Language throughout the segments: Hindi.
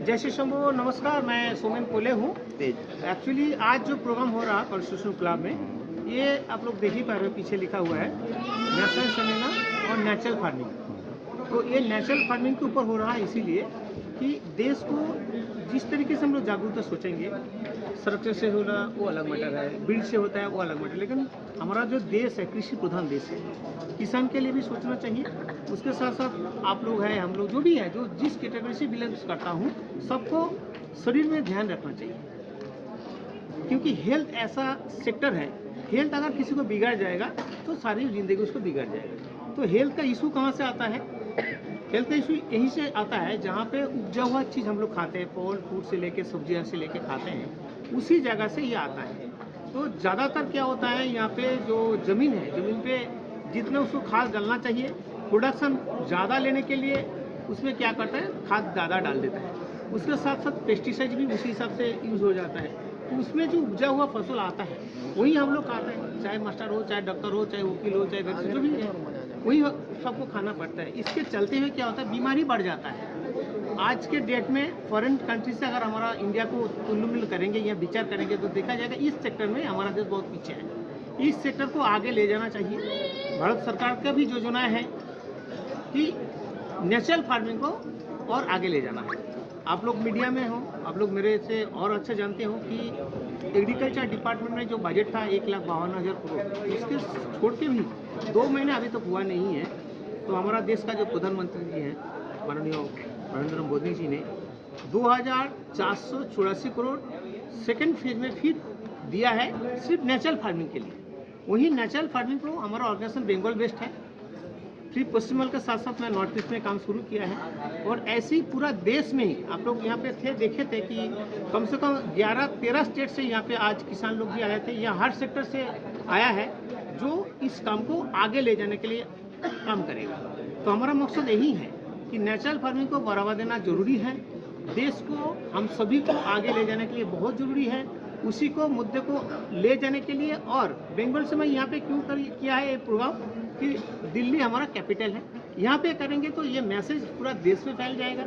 जय श्री शंभू, नमस्कार। मैं सोमेन कोले हूँ। एक्चुअली आज जो प्रोग्राम हो रहा कॉन्स्टिट्यूशन क्लब में, ये आप लोग देख ही पा रहे हो, पीछे लिखा हुआ है नेशनल सेमिनार और नेचुरल फार्मिंग। तो ये नेचुरल फार्मिंग के ऊपर हो रहा है इसीलिए कि देश को जिस तरीके से हम लोग जागरूकता सोचेंगे, स्ट्रक्चर से होना वो अलग मैटर है, बिल्ड से होता है वो अलग मैटर, लेकिन हमारा जो देश है कृषि प्रधान देश है, किसान के लिए भी सोचना चाहिए। उसके साथ साथ आप लोग हैं, हम लोग जो भी है, जो जिस कैटेगरी से बिलोंग्स करता हूँ, सबको शरीर में ध्यान रखना चाहिए, क्योंकि हेल्थ ऐसा सेक्टर है, हेल्थ अगर किसी को बिगड़ जाएगा तो सारी ज़िंदगी उसको बिगड़ जाएगा। तो हेल्थ का इशू कहाँ से आता है? हेल्थ का इशू यहीं से आता है जहाँ पे उपजा हुआ चीज़ हम लोग खाते हैं, फल फ्रूट से लेके सब्जियाँ से लेके खाते हैं, उसी जगह से ये आता है। तो ज़्यादातर क्या होता है, यहाँ पे जो ज़मीन है, ज़मीन पे जितना उसको खाद डालना चाहिए, प्रोडक्शन ज़्यादा लेने के लिए उसमें क्या करता है, खाद ज़्यादा डाल देता है। उसके साथ साथ पेस्टिसाइड भी उसी हिसाब से यूज़ हो जाता है। तो उसमें जो उपजा हुआ फसल आता है वही हम लोग खाते हैं, चाहे मास्टर हो, चाहे डॉक्टर हो, चाहे वकील हो, चाहे घर से जो भी है, वही सबको खाना पड़ता है। इसके चलते हुए क्या होता है, बीमारी बढ़ जाता है। आज के डेट में फॉरेन कंट्री से अगर हमारा इंडिया को तुलना करेंगे या विचार करेंगे तो देखा जाएगा इस सेक्टर में हमारा देश बहुत पीछे है। इस सेक्टर को आगे ले जाना चाहिए। भारत सरकार का भी योजनाएं हैं कि नेचुरल फार्मिंग को और आगे ले जाना है। आप लोग मीडिया में हो, आप लोग मेरे से और अच्छा जानते हो कि एग्रीकल्चर डिपार्टमेंट में जो बजट था 1,52,000 करोड़, उसके छोड़ के भी 2 महीने अभी तक हुआ नहीं है। तो हमारा देश का जो प्रधानमंत्री जी हैं माननीय नरेंद्र मोदी जी ने 2,484 करोड़ सेकेंड फेज में फिर दिया है सिर्फ नेचुरल फार्मिंग के लिए। वही नेचुरल फार्मिंग को हमारा ऑर्गेनाइजेशन बंगाल बेस्ड है। फिर पश्चिम बंगाल के साथ साथ मैं नॉर्थ ईस्ट में काम शुरू किया है, और ऐसे ही पूरा देश में ही आप लोग यहाँ पे थे, देखे थे कि कम से कम 11-13 स्टेट से यहाँ पे आज किसान लोग भी आए थे। यहाँ हर सेक्टर से आया है जो इस काम को आगे ले जाने के लिए काम करेगा। तो हमारा मकसद यही है कि नेचुरल फार्मिंग को बढ़ावा देना जरूरी है, देश को हम सभी को आगे ले जाने के लिए बहुत ज़रूरी है। उसी को मुद्दे को ले जाने के लिए, और बंगाल से मैं यहाँ पे क्यों किया है ये प्रोग्राम कि दिल्ली हमारा कैपिटल है, यहाँ पे करेंगे तो ये मैसेज पूरा देश में फैल जाएगा।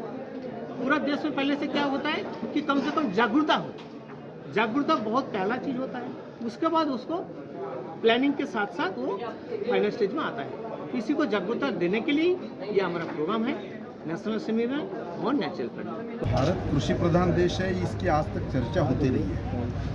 पूरा देश में फैलने से क्या होता है कि कम से कम जागरूकता हो। जागरूकता बहुत पहला चीज़ होता है, उसके बाद उसको प्लानिंग के साथ साथ वो फाइनल स्टेज में आता है। इसी को जागरूकता देने के लिए ये हमारा प्रोग्राम है, नेशनल सेमिनार और नेचुरल फार्मिंग। भारत कृषि प्रधान देश है, इसकी आज तक चर्चा होती रही है,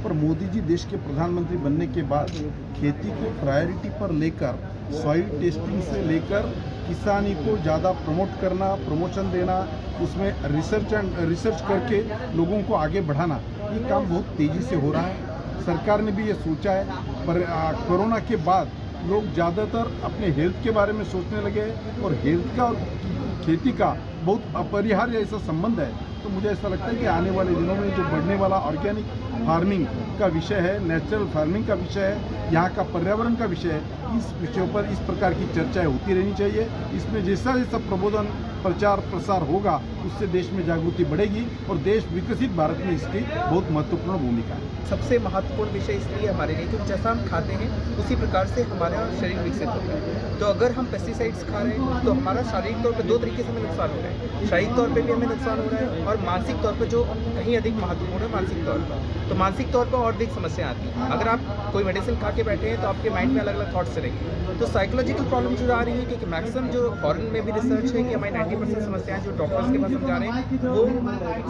और मोदी जी देश के प्रधानमंत्री बनने के बाद खेती को प्रायोरिटी पर लेकर सॉइल टेस्टिंग से लेकर किसानी को ज़्यादा प्रमोट करना, प्रमोशन देना, उसमें रिसर्च करके लोगों को आगे बढ़ाना, ये काम बहुत तेज़ी से हो रहा है। सरकार ने भी ये सोचा है, पर कोरोना के बाद लोग ज़्यादातर अपने हेल्थ के बारे में सोचने लगे हैं, और हेल्थ का और खेती का बहुत अपरिहार्य ऐसा संबंध है। तो मुझे ऐसा लगता है कि आने वाले दिनों में जो बढ़ने वाला ऑर्गेनिक फार्मिंग का विषय है, नेचुरल फार्मिंग का विषय है, यहाँ का पर्यावरण का विषय है, इस विषयों पर इस प्रकार की चर्चाएं होती रहनी चाहिए। इसमें जैसा जैसा प्रबोधन प्रचार प्रसार होगा, उससे देश में जागृति बढ़ेगी, और देश विकसित भारत में इसकी बहुत महत्वपूर्ण भूमिका है। सबसे महत्वपूर्ण विषय इसलिए हमारे लिए क्योंकि जैसा हम खाते हैं उसी प्रकार से हमारा शरीर विकसित होता है। तो अगर हम पेस्टिसाइड्स खा रहे हैं तो हमारा शारीरिक तौर पर 2 तरीके से हमें नुकसान हो रहा है। शारीरिक तौर पे भी हमें नुकसान हो रहा है, और मानसिक तौर पर जो कहीं अधिक महत्वपूर्ण है, मानसिक तौर पर। तो मानसिक तौर पर और अधिक समस्या आती है। अगर आप कोई मेडिसिन खा के बैठे हैं तो आपके माइंड में अलग अलग थॉट्स चलेंगे। तो साइकोलॉजिकल प्रॉब्लम जो आ रही है, क्योंकि मैक्सिमम जो फॉरेन में भी रिसर्च है कि हमारी 90% समस्याएं जो डॉक्टर्स के पास हम जा रहे हैं वो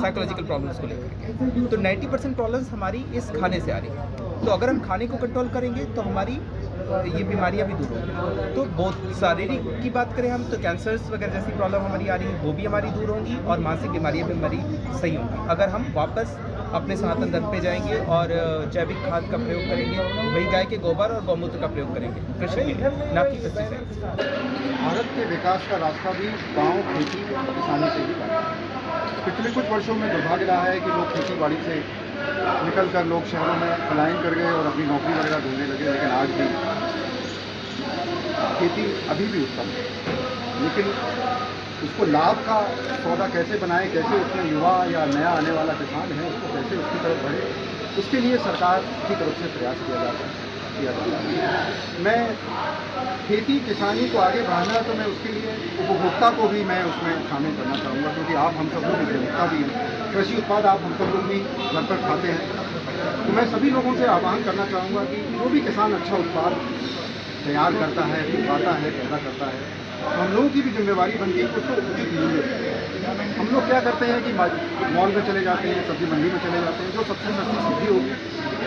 साइकोलॉजिकल प्रॉब्लम्स को लेकर के। तो 90% प्रॉब्लम्स हमारी इस खाने से आ रही है। तो अगर हम खाने को कंट्रोल करेंगे तो हमारी ये बीमारियां भी दूर होंगी। तो बहुत शारीरिक की बात करें हम, तो कैंसर्स वगैरह जैसी प्रॉब्लम हमारी आ रही है वो भी हमारी दूर होंगी, और मानसिक बीमारियां भी हमारी सही होंगी अगर हम वापस अपने सनातन धर्म पे जाएंगे और जैविक खाद का प्रयोग करेंगे, वही गाय के गोबर और गौमूत्र का प्रयोग करेंगे कृषि के लिए, ना कि पेस्टिसाइड्स। भारत के विकास का रास्ता भी गांव, खेती, किसानी से ही बना है। पिछले कुछ वर्षों में दुर्भाग्य रहा है कि लोग खेती बाड़ी से निकलकर लोग शहरों में पलायन कर गए और अपनी नौकरी वगैरह ढूंढने लगे, लेकिन आज भी खेती अभी भी उत्तम है। लेकिन उसको लाभ का सौदा कैसे बनाएं, कैसे उसमें युवा या नया आने वाला किसान है उसको कैसे उसकी तरफ बढ़े, उसके लिए सरकार की तरफ से प्रयास किया जाता है। मैं खेती किसानी को आगे बढ़ाना है तो मैं उसके लिए उपभोक्ता को भी मैं उसमें शामिल करना चाहूँगा, क्योंकि आप हम सब लोग उपभोक्ता भी हैं। कृषि उत्पाद आप हम सब लोग भी घर पर खाते हैं। तो मैं सभी लोगों से आह्वान करना चाहूँगा कि जो भी किसान अच्छा उत्पाद तैयार करता है, उगाता है, पैदा करता है, तो हम लोगों की भी जिम्मेवारी बनती है कि उसको उचित मूल्य। हम लोग क्या करते हैं कि मॉल में चले जाते हैं, सब्जी मंडी में चले जाते हैं, जो सबसे सस्ती सब्जी होगी,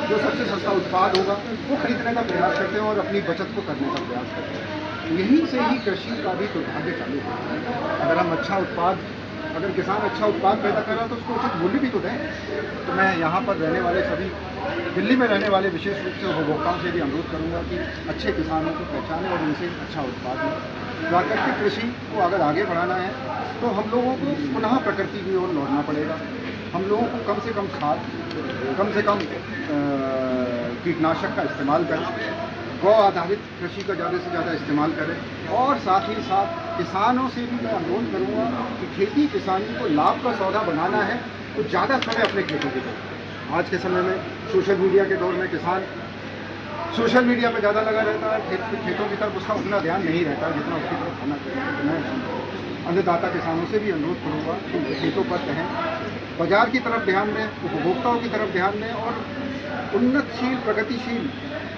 जो सबसे सस्ता उत्पाद होगा, वो खरीदने का प्रयास करते हैं और अपनी बचत को करने का प्रयास करते हैं। यहीं से ही कृषि का भी दुर्भाग्य चालू होता है। अगर हम अच्छा उत्पाद, अगर किसान अच्छा उत्पाद पैदा कर रहा है तो उसको उचित मूल्य भी तो दें। तो मैं यहाँ पर रहने वाले सभी दिल्ली में रहने वाले विशेष रूप से उपभोक्ताओं से भी अनुरोध करूँगा कि अच्छे किसानों को पहचानें और उनसे अच्छा उत्पाद लें। प्राकृतिक कृषि को अगर आगे बढ़ाना है तो हम लोगों को पुनः प्रकृति की ओर लौटना पड़ेगा। हम लोगों को कम से कम खाद, कम से कम कीटनाशक का इस्तेमाल करें, गौ आधारित कृषि का ज़्यादा से ज़्यादा इस्तेमाल करें और साथ ही साथ किसानों से भी मैं अनुरोध करूँगा कि खेती किसानी को लाभ का सौदा बनाना है तो ज़्यादा समय अपने खेतों की तरफ। आज के समय में सोशल मीडिया के दौर में किसान सोशल मीडिया पर ज़्यादा लगा रहता है, खेतों की तरफ उसका उतना ध्यान नहीं रहता जितना उसकी तरफ होना चाहिए। तो मैं अन्नदाता किसानों से भी अनुरोध करूँगा कि खेतों पर रहें, बाजार की तरफ ध्यान दें, उपभोक्ताओं की तरफ ध्यान दें और उन्नतशील प्रगतिशील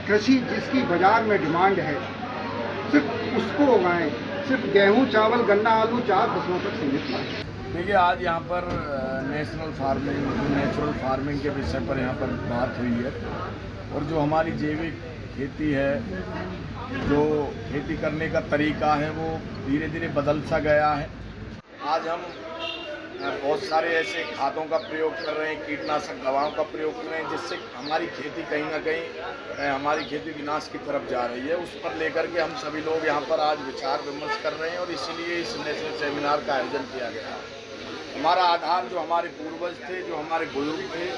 कृषि जिसकी बाजार में डिमांड है सिर्फ उसको उगाएं। सिर्फ गेहूं, चावल, गन्ना, आलू 4 फसलों तक सीमित लाएं। देखिए, आज यहाँ पर नेशनल फार्मिंग, नेचुरल फार्मिंग के विषय पर यहाँ पर बात हुई है और जो हमारी जैविक खेती है, जो खेती करने का तरीका है वो धीरे धीरे बदल सा गया है। आज हम बहुत सारे ऐसे खादों का प्रयोग कर रहे हैं, कीटनाशक दवाओं का प्रयोग कर रहे हैं जिससे हमारी खेती कहीं ना कहीं हमारी खेती विनाश की तरफ जा रही है। उस पर लेकर के हम सभी लोग यहाँ पर आज विचार विमर्श कर रहे हैं और इसीलिए इस नेशनल सेमिनार का आयोजन किया गया है। हमारा आधार जो हमारे पूर्वज थे, जो हमारे बुजुर्ग थे,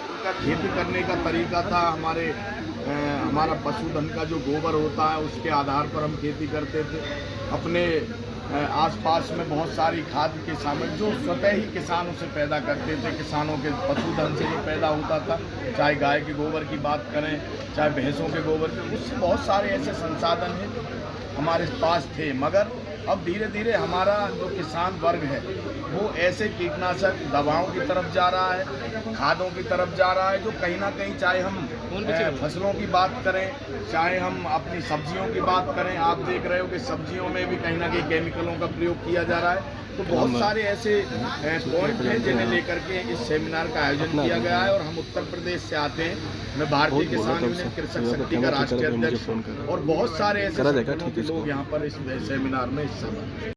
उनका खेती करने का तरीका था। हमारा पशुधन का जो गोबर होता है उसके आधार पर हम खेती करते थे। अपने आसपास में बहुत सारी खाद के सामग्री जो स्वतः ही किसानों से पैदा करते थे, किसानों के पशुधन से जो पैदा होता था, चाहे गाय के गोबर की बात करें, चाहे भैंसों के गोबर की, उससे बहुत सारे ऐसे संसाधन हैं हमारे पास थे। मगर अब धीरे धीरे हमारा जो किसान वर्ग है वो ऐसे कीटनाशक दवाओं की तरफ जा रहा है, खादों की तरफ जा रहा है, जो कहीं ना कहीं, चाहे हम फसलों की बात करें, चाहे हम अपनी सब्जियों की बात करें, आप देख रहे हो कि सब्जियों में भी कहीं ना कहीं केमिकलों का प्रयोग किया जा रहा है। तो बहुत सारे ऐसे पॉइंट हैं जिन्हें लेकर के इस सेमिनार का आयोजन किया गया है। और हम उत्तर प्रदेश से आते हैं, मैं भारतीय किसान यूनियन कृषक शक्ति का राष्ट्रीय अध्यक्ष और बहुत सारे ऐसे लोग यहाँ पर इस सेमिनार में हिस्सा लें।